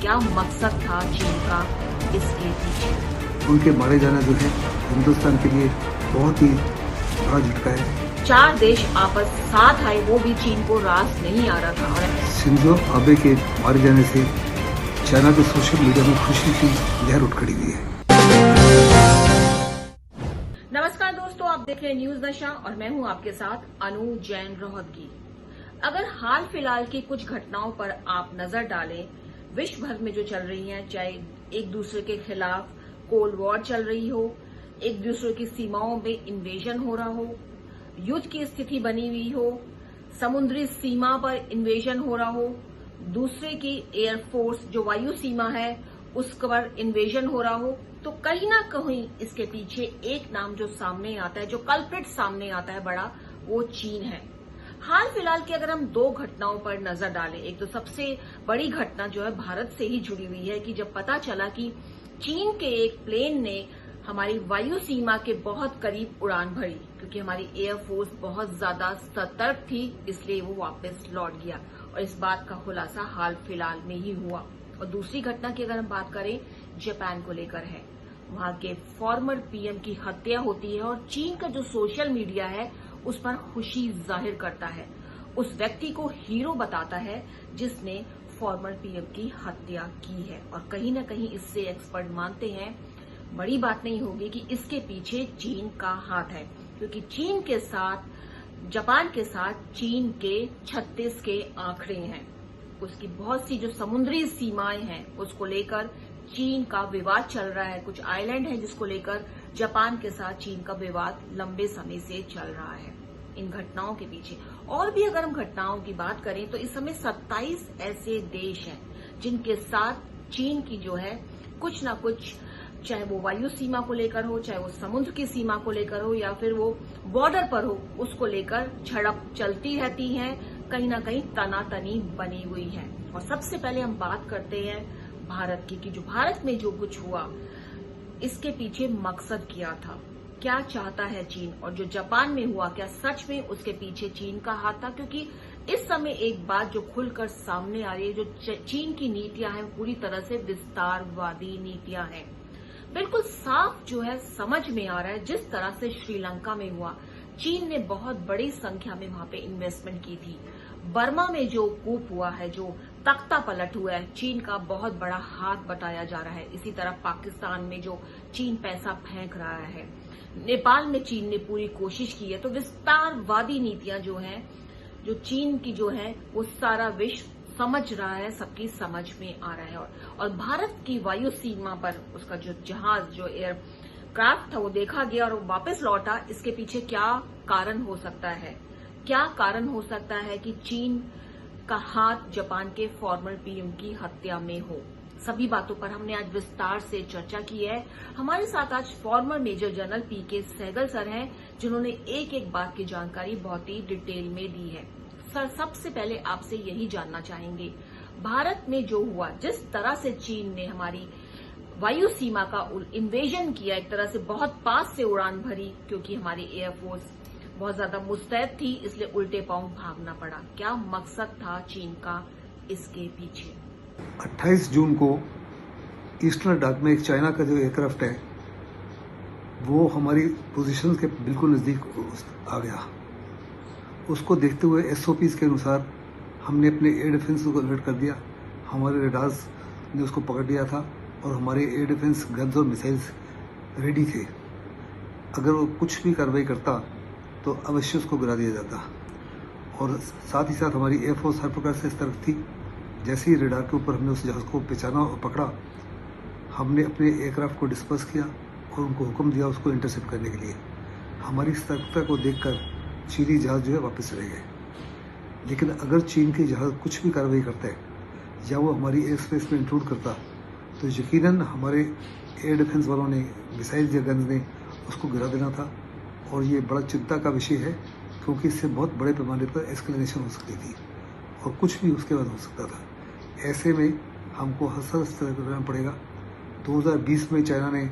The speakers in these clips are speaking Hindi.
क्या मकसद था चीन का इसके पीछे। उनके मारे जाना जो है हिंदुस्तान के लिए बहुत ही बड़ा झटका है। 4 देश आपस साथ आए, वो भी चीन को रास नहीं आ रहा था। और शिंजो आबे के मारे जाने से चाइना के सोशल मीडिया में खुशी की लहर उठ खड़ी हुई है। नमस्कार दोस्तों, आप देख रहे हैं न्यूज नशा और मैं हूं आपके साथ अनु जैन रोहतगी। अगर हाल फिलहाल की कुछ घटनाओं पर आप नजर डालें, विश्व भर में जो चल रही हैं, चाहे एक दूसरे के खिलाफ कोल्ड वॉर चल रही हो, एक दूसरे की सीमाओं में इन्वेजन हो रहा हो, युद्ध की स्थिति बनी हुई हो, समुद्री सीमा पर इन्वेजन हो रहा हो, दूसरे की एयरफोर्स जो वायु सीमा है उस पर इन्वेजन हो रहा हो, तो कहीं ना कहीं इसके पीछे एक नाम जो सामने आता है, जो कल्प्रिट सामने आता है बड़ा, वो चीन है। हाल फिलहाल की अगर हम 2 घटनाओं पर नजर डालें, एक तो सबसे बड़ी घटना जो है भारत से ही जुड़ी हुई है कि जब पता चला कि चीन के एक प्लेन ने हमारी वायु सीमा के बहुत करीब उड़ान भरी, क्योंकि हमारी एयरफोर्स बहुत ज्यादा सतर्क थी, इसलिए वो वापस लौट गया। और इस बात का खुलासा हाल फिलहाल में ही हुआ। और दूसरी घटना की अगर हम बात करें, जापान को लेकर है। वहां के फॉर्मर पीएम की हत्या होती है और चीन का जो सोशल मीडिया है उस पर खुशी जाहिर करता है, उस व्यक्ति को हीरो बताता है जिसने फॉर्मर पीएम की हत्या की है। और कहीं ना कहीं इससे एक्सपर्ट मानते हैं बड़ी बात नहीं होगी कि इसके पीछे चीन का हाथ है, क्योंकि चीन के साथ, जापान के साथ चीन के 36 के आंकड़े हैं। उसकी बहुत सी जो समुद्री सीमाएं हैं उसको लेकर चीन का विवाद चल रहा है। कुछ आइलैंड है जिसको लेकर जापान के साथ चीन का विवाद लंबे समय से चल रहा है। इन घटनाओं के पीछे और भी अगर हम घटनाओं की बात करें तो इस समय 27 ऐसे देश हैं जिनके साथ चीन की जो है कुछ ना कुछ, चाहे वो वायु सीमा को लेकर हो, चाहे वो समुद्र की सीमा को लेकर हो, या फिर वो बॉर्डर पर हो, उसको लेकर झड़प चलती रहती है, कहीं ना कहीं तनातनी बनी हुई है। और सबसे पहले हम बात करते हैं भारत की, कि जो भारत में जो कुछ हुआ इसके पीछे मकसद क्या था, क्या चाहता है चीन, और जो जापान में हुआ क्या सच में उसके पीछे चीन का हाथ था। क्योंकि इस समय एक बात जो खुलकर सामने आ रही है, जो चीन की नीतियां हैं पूरी तरह से विस्तारवादी नीतियां हैं। बिल्कुल साफ जो है समझ में आ रहा है, जिस तरह से श्रीलंका में हुआ, चीन ने बहुत बड़ी संख्या में वहां पे इन्वेस्टमेंट की थी। बर्मा में जो कूप हुआ है, जो तख्ता पलट हुआ है, चीन का बहुत बड़ा हाथ बताया जा रहा है। इसी तरह पाकिस्तान में जो चीन पैसा फेंक रहा है, नेपाल में चीन ने पूरी कोशिश की है। तो विस्तारवादी नीतियां जो हैं, जो चीन की जो है, वो सारा विश्व समझ रहा है, सबकी समझ में आ रहा है। और भारत की वायु सीमा पर उसका जो जहाज, जो एयरक्राफ्ट था, वो देखा गया और वो वापस लौटा। इसके पीछे क्या कारण हो सकता है? क्या कारण हो सकता है कि चीन का हाथ जापान के फॉर्मर पीएम की हत्या में हो? सभी बातों पर हमने आज विस्तार से चर्चा की है। हमारे साथ आज फॉर्मर मेजर जनरल पीके सहगल सर हैं, जिन्होंने एक एक बात की जानकारी बहुत ही डिटेल में दी है। सर, सबसे पहले आपसे यही जानना चाहेंगे, भारत में जो हुआ, जिस तरह से चीन ने हमारी वायु सीमा का इन्वेजन किया, एक तरह से बहुत पास से उड़ान भरी, क्योंकि हमारी एयरफोर्स बहुत ज्यादा मुस्तैद थी, इसलिए उल्टे पांव भागना पड़ा। क्या मकसद था चीन का इसके पीछे? 28 जून को ईस्टर्न लद्दाख में एक चाइना का जो एयरक्राफ्ट है वो हमारी पोजीशन के बिल्कुल नजदीक आ गया। उसको देखते हुए एसओपीज के अनुसार हमने अपने एयर डिफेंस को अलर्ट कर दिया। हमारे रेडार्स ने उसको पकड़ लिया था और हमारे एयर डिफेंस गन्स और मिसाइल्स रेडी थे। अगर वो कुछ भी कार्रवाई करता तो अवश्य उसको गिरा दिया जाता। और साथ ही साथ हमारी एयरफोर्स हर प्रकार से सतर्क थी। जैसे ही रेडार के ऊपर हमने उस जहाज को पहचाना और पकड़ा, हमने अपने एयरक्राफ्ट को डिस्पर्स किया और उनको हुक्म दिया उसको इंटरसेप्ट करने के लिए। हमारी सतर्कता को देखकर चीनी जहाज जो है वापस चले गए। लेकिन अगर चीन के जहाज कुछ भी कार्रवाई करता है या वो हमारी एयर स्पेस में इंक्लूड करता, तो यकीनन हमारे एयर डिफेंस वालों ने, मिसाइल या गन्स ने उसको गिरा देना था। और ये बड़ा चिंता का विषय है, क्योंकि इससे बहुत बड़े पैमाने पर एस्केलेशन हो सकती थी और कुछ भी उसके बाद हो सकता था। ऐसे में हमको हर सतर्क रहना पड़ेगा। 2020 में चाइना ने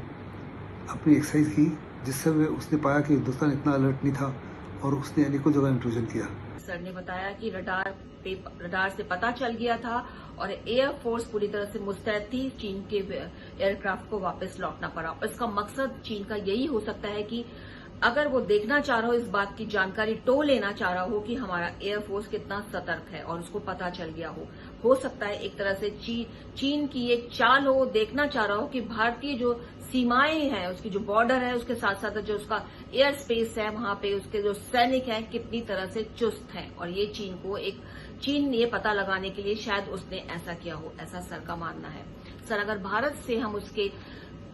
अपनी एक्सरसाइज की, जिससे उसने पाया कि हिंदुस्तान इतना अलर्ट नहीं था और उसने अनेकों जगह इंट्रूजन किया। सर ने बताया कि रडार से पता चल गया था और एयरफोर्स पूरी तरह से मुस्तैद थी। चीन के एयरक्राफ्ट को वापस लौटना पड़ा और इसका मकसद चीन का यही हो सकता है कि अगर वो देखना चाह रहा हो, इस बात की जानकारी लेना चाह रहा हो कि हमारा एयरफोर्स कितना सतर्क है और उसको पता चल गया हो सकता है एक तरह से चीन की एक चाल हो, देखना चाह रहा हो कि भारतीय जो सीमाएं हैं, उसकी जो बॉर्डर है, उसके साथ साथ जो उसका एयर स्पेस है, वहां पे उसके जो सैनिक हैं कितनी तरह से चुस्त हैं। और ये चीन ये पता लगाने के लिए शायद उसने ऐसा किया हो, ऐसा सर का मानना है। सर, अगर भारत से हम उसके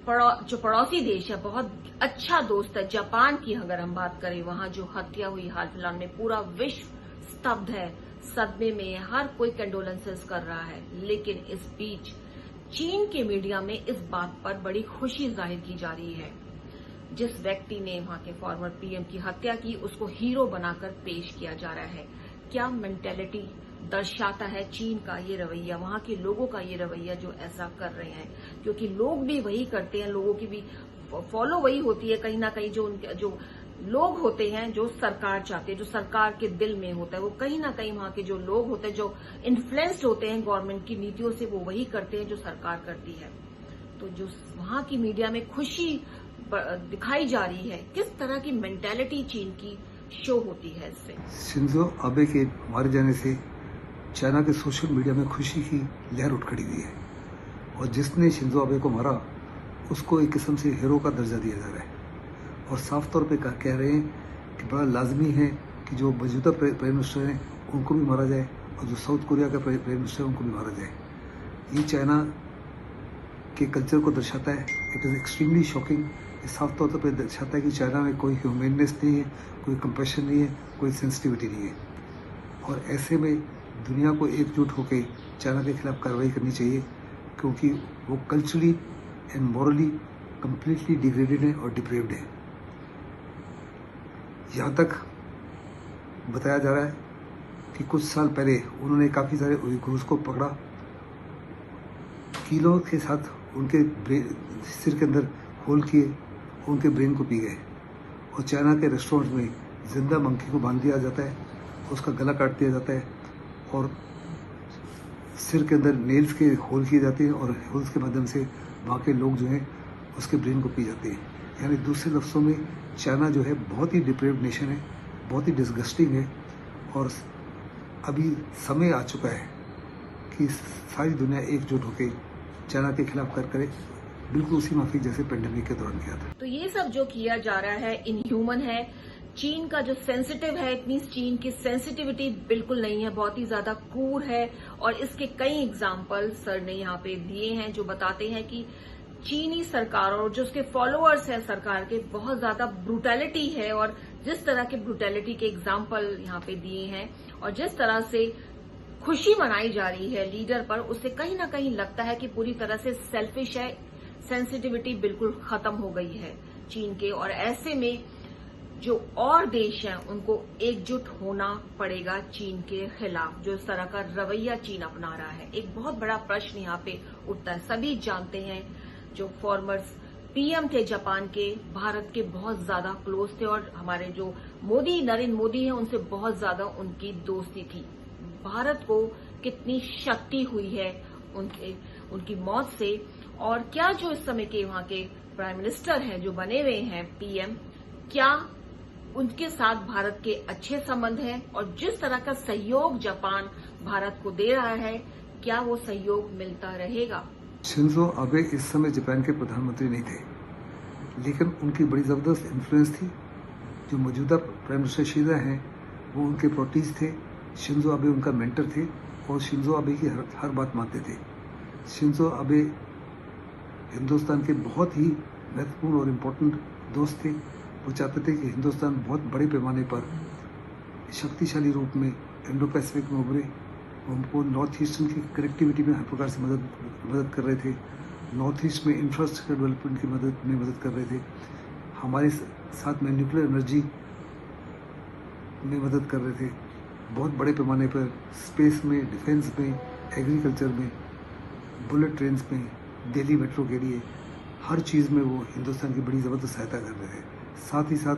जो पड़ोसी देश है, बहुत अच्छा दोस्त है, जापान की अगर हम बात करें, वहां जो हत्या हुई हाल फिलहाल में, पूरा विश्व स्तब्ध है, सदमे में है, हर कोई कंडोलेंसेस कर रहा है। लेकिन इस बीच चीन के मीडिया में इस बात पर बड़ी खुशी जाहिर की जा रही है। जिस व्यक्ति ने वहां के फॉर्मर पीएम की हत्या की, उसको हीरो बनाकर पेश किया जा रहा है। क्या मेंटेलिटी दर्शाता है चीन का ये रवैया, वहां के लोगों का ये रवैया जो ऐसा कर रहे हैं? क्योंकि लोग भी वही करते हैं, लोगों की भी फॉलो वही होती है कहीं ना कहीं। जो लोग होते हैं, जो सरकार चाहते हैं, जो सरकार के दिल में होता है, वो कहीं ना कहीं वहां के जो लोग होते हैं, जो इन्फ्लुएंस्ड होते हैं गवर्नमेंट की नीतियों से, वो वही करते हैं जो सरकार करती है। तो जो वहां की मीडिया में खुशी दिखाई जा रही है, किस तरह की मेंटेलिटी चीन की शो होती है इससे? शिंजो आबे के मारे जाने से चाइना के सोशल मीडिया में खुशी की लहर उठ खड़ी हुई है और जिसने शिंजो आबे को मारा उसको एक किस्म से हीरो का दर्जा दिया जा रहा है और साफ तौर पे कह रहे हैं कि बड़ा लाजमी है कि जो मौजूदा प्राइम मिनिस्टर हैं उनको भी मारा जाए और जो साउथ कोरिया का प्राइम मिनिस्टर है उनको भी मारा जाए। ये चाइना के कल्चर को दर्शाता है। It is extremely shocking. ये साफ तौर पर दर्शाता है कि चाइना में कोई ह्यूमैननेस नहीं है, कोई कंपैशन नहीं है, कोई सेंसिटिविटी नहीं है। और ऐसे में दुनिया को एकजुट होकर चाइना के खिलाफ कार्रवाई करनी चाहिए क्योंकि वो culturally and morally completely degraded है और डिप्रेव्ड है। यहाँ तक बताया जा रहा है कि कुछ साल पहले उन्होंने काफ़ी सारे उइगुर्स को पकड़ा, कीलों के साथ उनके सिर के अंदर होल किए, उनके ब्रेन को पी गए और चाइना के रेस्टोरेंट में जिंदा मंकी को बांध दिया जाता है, उसका गला काट दिया जाता है और सिर के अंदर नेल्स के होल किए जाते हैं और होल्स के माध्यम से वहाँ के लोग जो हैं उसके ब्रेन को पी जाते हैं। यानी दूसरे लफ्ज़ों में चाइना जो है बहुत ही डिप्रेव्ड नेशन है, बहुत ही डिस्गस्टिंग है और अभी समय आ चुका है कि सारी दुनिया एकजुट होकर चाइना के खिलाफ करे, बिल्कुल उसी माफिक जैसे पेंडेमिक के दौरान किया था। तो ये सब जो किया जा रहा है इनह्यूमन है। चीन का जो सेंसिटिव है, इतनी चीन की सेंसिटिविटी बिल्कुल नहीं है, बहुत ही ज्यादा क्रूर है और इसके कई एग्जाम्पल सर ने यहाँ पे दिए हैं जो बताते हैं कि चीनी सरकार और जो उसके फॉलोअर्स हैं सरकार के, बहुत ज्यादा ब्रूटैलिटी है और जिस तरह के ब्रूटैलिटी के एग्जाम्पल यहाँ पे दिए हैं और जिस तरह से खुशी मनाई जा रही है लीडर पर, उससे कहीं ना कहीं लगता है कि पूरी तरह से सेल्फिश है, सेंसिटिविटी बिल्कुल खत्म हो गई है चीन के। और ऐसे में जो और देश हैं उनको एकजुट होना पड़ेगा चीन के खिलाफ, जो इस तरह का रवैया चीन अपना रहा है। एक बहुत बड़ा प्रश्न यहाँ पे उठता है। सभी जानते हैं जो फॉर्मर्स पीएम थे जापान के, भारत के बहुत ज्यादा क्लोज थे और हमारे जो नरेंद्र मोदी हैं उनसे बहुत ज्यादा उनकी दोस्ती थी। भारत को कितनी क्षति हुई है उनकी मौत से, और क्या जो इस समय के वहां के प्राइम मिनिस्टर हैं जो बने हुए हैं पीएम, क्या उनके साथ भारत के अच्छे संबंध हैं और जिस तरह का सहयोग जापान भारत को दे रहा है, क्या वो सहयोग मिलता रहेगा? शिंजो आबे इस समय जापान के प्रधानमंत्री नहीं थे, लेकिन उनकी बड़ी जबरदस्त इन्फ्लुएंस थी। जो मौजूदा प्राइम मिनिस्टर शिंजो हैं वो उनके प्रोटीज थे। शिंजो आबे उनका मेंटर थे और शिंजो आबे की हर बात मानते थे। शिंजो आबे हिंदुस्तान के बहुत ही महत्वपूर्ण और इम्पोर्टेंट दोस्त थे। वो चाहते थे कि हिंदुस्तान बहुत बड़े पैमाने पर शक्तिशाली रूप में इंडो पैसिफिक में उभरे। उनको नॉर्थ ईस्टर्न की कनेक्टिविटी में हर प्रकार से मदद कर रहे थे। नॉर्थ ईस्ट में इंफ्रास्ट्रक्चर डेवलपमेंट की मदद कर रहे थे। हमारे साथ में न्यूक्लियर एनर्जी में मदद कर रहे थे। बहुत बड़े पैमाने पर स्पेस में, डिफेंस में, एग्रीकल्चर में, बुलेट ट्रेन्स में, दिल्ली मेट्रो के लिए हर चीज़ में वो हिंदुस्तान की बड़ी ज़बरदस्त सहायता कर रहे थे। साथ ही साथ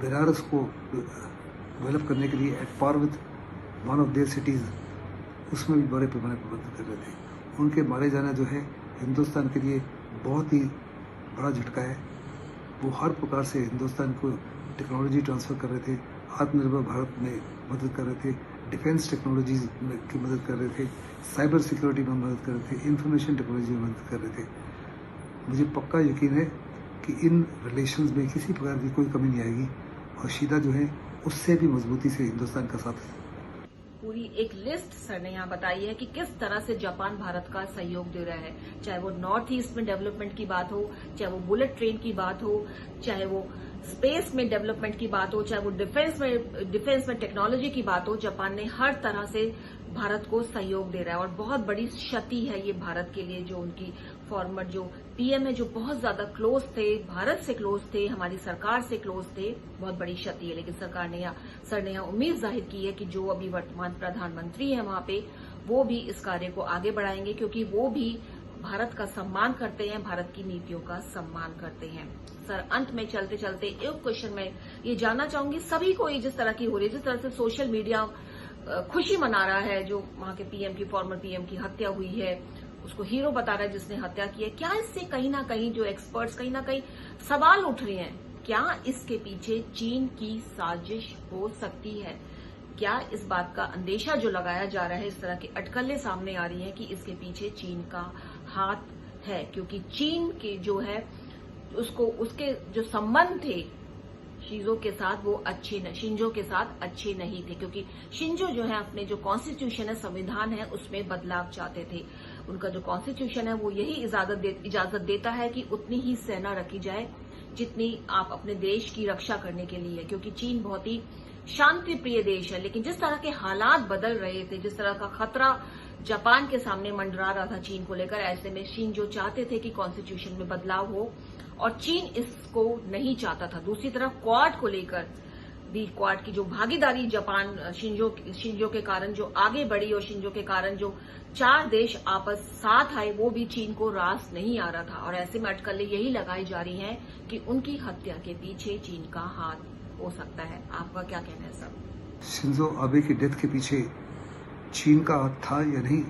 बेलारूस को डेवलप करने के लिए at par with one of their cities, उसमें भी बड़े पैमाने पर मदद कर रहे थे। उनके मारे जाना जो है हिंदुस्तान के लिए बहुत ही बड़ा झटका है। वो हर प्रकार से हिंदुस्तान को टेक्नोलॉजी ट्रांसफ़र कर रहे थे, आत्मनिर्भर भारत में मदद कर रहे थे, डिफेंस टेक्नोलॉजीज की मदद कर रहे थे, साइबर सिक्योरिटी में मदद कर रहे थे, इंफॉर्मेशन टेक्नोलॉजी में मदद कर रहे थे। मुझे पक्का यकीन है कि इन रिलेशंस में किसी प्रकार की कोई कमी नहीं आएगी और शीला जो है उससे भी मजबूती से हिंदुस्तान का साथ है। पूरी एक लिस्ट सर ने यहाँ बताई है कि किस तरह से जापान भारत का सहयोग दे रहा है, चाहे वो नॉर्थ ईस्ट में डेवलपमेंट की बात हो, चाहे वो बुलेट ट्रेन की बात हो, चाहे वो स्पेस में डेवलपमेंट की बात हो, चाहे वो डिफेंस में टेक्नोलॉजी की बात हो। जापान ने हर तरह से भारत को सहयोग दे रहा है और बहुत बड़ी क्षति है ये भारत के लिए। जो उनकी फॉर्मर जो पीएम है, जो बहुत ज्यादा क्लोज थे, भारत से क्लोज थे, हमारी सरकार से क्लोज थे, बहुत बड़ी क्षति है। लेकिन सर ने यहाँ उम्मीद जाहिर की है कि जो अभी वर्तमान प्रधानमंत्री है वहां पे, वो भी इस कार्य को आगे बढ़ाएंगे, क्योंकि वो भी भारत का सम्मान करते हैं, भारत की नीतियों का सम्मान करते हैं। सर, अंत में चलते चलते एक क्वेश्चन मैं ये जानना चाहूंगी, सभी को ये जिस तरह की हो रही है, जिस तरह से सोशल मीडिया खुशी मना रहा है, जो वहां के पीएम की, फॉर्मर पीएम की हत्या हुई है, उसको हीरो बता रहा है जिसने हत्या की है, क्या इससे कहीं ना कहीं जो एक्सपर्ट्स कहीं ना कहीं सवाल उठ रहे हैं, क्या इसके पीछे चीन की साजिश हो सकती है? क्या इस बात का अंदेशा जो लगाया जा रहा है, इस तरह की अटकलें सामने आ रही हैं कि इसके पीछे चीन का हाथ है? क्योंकि चीन के जो है उसके जो संबंध थे शिंजो के साथ, वो शिंजो के साथ अच्छे नहीं थे, क्योंकि शिंजो जो है अपने जो कॉन्स्टिट्यूशन है, संविधान है, उसमें बदलाव चाहते थे। उनका जो कॉन्स्टिट्यूशन है वो यही इजाजत देता है कि उतनी ही सेना रखी जाए जितनी आप अपने देश की रक्षा करने के लिए, क्योंकि चीन बहुत ही शांति प्रिय देश है। लेकिन जिस तरह के हालात बदल रहे थे, जिस तरह का खतरा जापान के सामने मंडरा रहा था चीन को लेकर, ऐसे में शिंजो चाहते थे कि कॉन्स्टिट्यूशन में बदलाव हो और चीन इसको नहीं चाहता था। दूसरी तरफ क्वाड को लेकर भी, क्वाड की जो भागीदारी जापान शिंजो के कारण जो आगे बढ़ी और शिंजो के कारण जो 4 देश आपस साथ आए, वो भी चीन को रास नहीं आ रहा था। और ऐसे में अटकलें यही लगाई जा रही हैं कि उनकी हत्या के पीछे चीन का हाथ हो सकता है। आपका क्या कहना है सर? शिंजो आबे की डेथ के पीछे चीन का हाथ था या नहीं,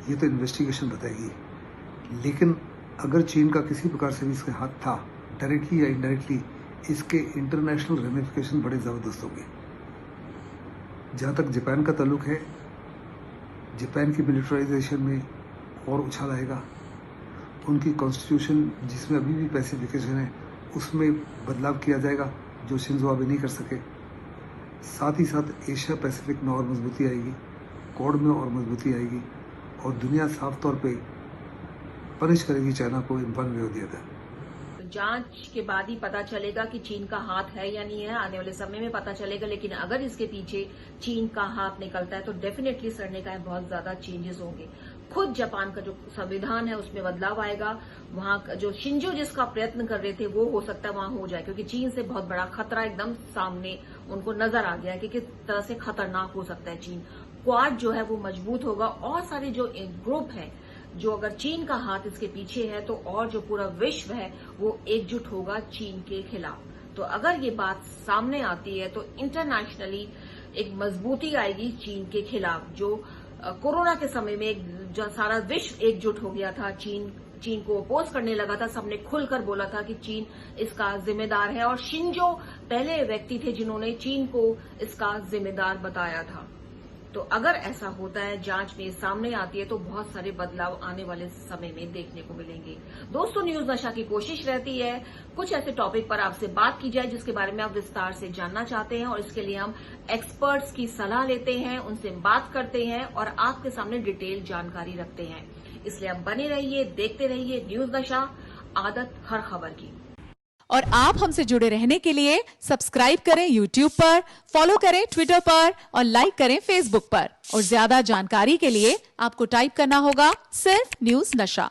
ये तो इन्वेस्टिगेशन बताएगी। लेकिन अगर चीन का किसी प्रकार से भी इसके हाथ था, डायरेक्टली या इनडायरेक्टली, इसके इंटरनेशनल रेमिफिकेशन बड़े जबरदस्त होंगे। जहां तक जापान का ताल्लुक है, जापान की मिलिटराइजेशन में और उछाल आएगा। उनकी कॉन्स्टिट्यूशन जिसमें अभी भी पैसिफिकेशन है, उसमें बदलाव किया जाएगा जो शिंजो आबे नहीं कर सके। साथ ही साथ एशिया पैसिफिक में और मजबूती आएगी, क्वाड में और मजबूती आएगी और दुनिया साफ तौर पे पनिश करेगी चाइना को इन वन वे और दी अदर। जांच के बाद ही पता चलेगा कि चीन का हाथ है या नहीं है, आने वाले समय में पता चलेगा। लेकिन अगर इसके पीछे चीन का हाथ निकलता है तो डेफिनेटली सर ने कहा बहुत ज्यादा चेंजेस होंगे। खुद जापान का जो संविधान है उसमें बदलाव आएगा। वहां जो शिंजो जिसका प्रयत्न कर रहे थे वो हो सकता है वहां हो जाए, क्योंकि चीन से बहुत बड़ा खतरा एकदम सामने उनको नजर आ गया है कि किस तरह से खतरनाक हो सकता है चीन। क्वाड जो है वो मजबूत होगा और सारे जो ग्रुप है, जो अगर चीन का हाथ इसके पीछे है तो और जो पूरा विश्व है वो एकजुट होगा चीन के खिलाफ। तो अगर ये बात सामने आती है तो इंटरनेशनली एक मजबूती आएगी चीन के खिलाफ। जो कोरोना के समय में जो सारा विश्व एकजुट हो गया था, चीन को अपोज करने लगा था, सबने खुलकर बोला था कि चीन इसका जिम्मेदार है और शिंजो पहले व्यक्ति थे जिन्होंने चीन को इसका जिम्मेदार बताया था। तो अगर ऐसा होता है, जांच में सामने आती है, तो बहुत सारे बदलाव आने वाले समय में देखने को मिलेंगे। दोस्तों, न्यूज नशा की कोशिश रहती है कुछ ऐसे टॉपिक पर आपसे बात की जाए जिसके बारे में आप विस्तार से जानना चाहते हैं, और इसके लिए हम एक्सपर्ट्स की सलाह लेते हैं, उनसे बात करते हैं और आपके सामने डिटेल जानकारी रखते हैं। इसलिए आप बने रहिए, देखते रहिए न्यूज नशा, आदत हर खबर की। और आप हमसे जुड़े रहने के लिए सब्सक्राइब करें YouTube पर, फॉलो करें Twitter पर और लाइक करें Facebook पर। और ज्यादा जानकारी के लिए आपको टाइप करना होगा सिर्फ न्यूज नशा।